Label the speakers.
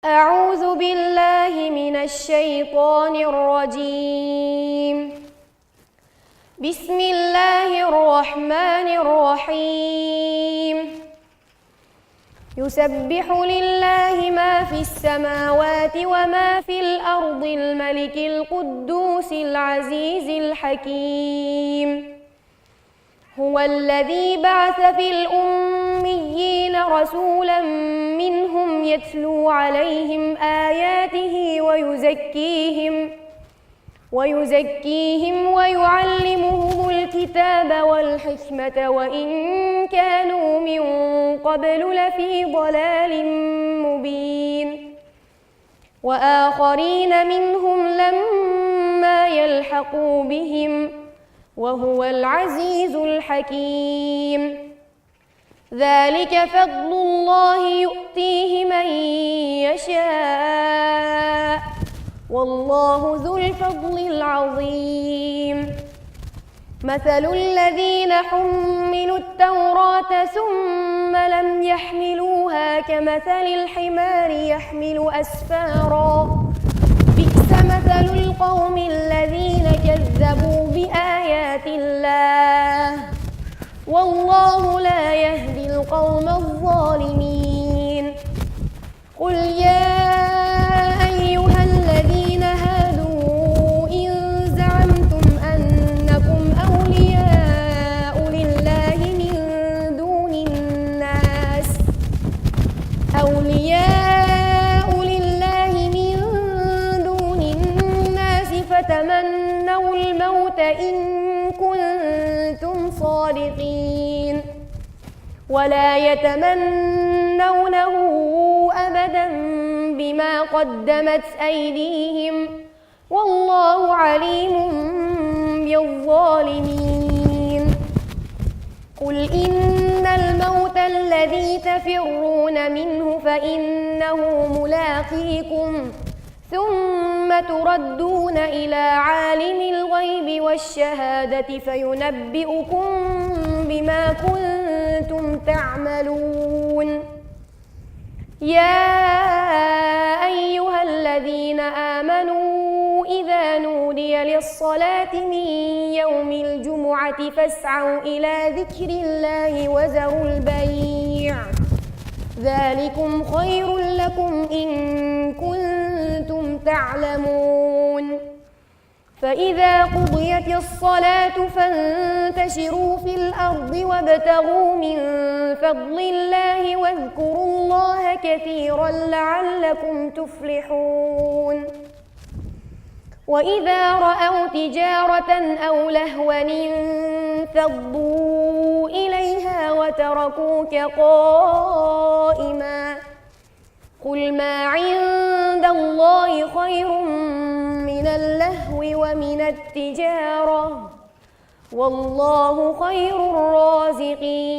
Speaker 1: أعوذ بالله من الشيطان الرجيم. بسم الله الرحمن الرحيم. يسبح لله ما في السماوات وما في الأرض الملك القدوس العزيز الحكيم. هو الذي بعث في الأميين رسولا منهم يتلو عليهم آياته ويزكيهم ويعلمهم الكتاب والحكمة وإن كانوا من قبل لفي ضلال مبين. وآخرين منهم لما يلحقوا بهم وهو العزيز الحكيم. ذلك فضل الله يؤتيه من يشاء والله ذو الفضل العظيم. مثل الذين حملوا التوراة ثم لم يحملوها كمثل الحمار يحمل أسفارا بئس مثل القوم الذين كذبوا بآيات الله والله لا يهدي القوم الظالمين. قل يا أيها الذين هادوا إن زعمتم أنكم أولياء لله من دون الناس فتمنوا الموت إن كنتم صادقين ولا يتمنونه أبدا بما قدمت أيديهم والله عليم بالظالمين. قل إن الموت الذي تفرون منه فإنه ملاقيكم ثم تردون إلى عالم الغيب والشهادة فينبئكم بما كنتم تعملون. يا أيها الذين آمنوا إذا نودي للصلاة من يوم الجمعة فاسعوا إلى ذكر الله وذروا البيع ذلكم خير لكم إن كنتم تعلمون. فإذا قضيت الصلاة فانتشروا في الأرض وابتغوا من فضل الله واذكروا الله كثيرا لعلكم تفلحون. وإذا رأوا تجارة أو لهوا انفضوا إليها وتركوك قائما قل ما عند الله خير من اللهو ومن التجارة والله خير الرازقين.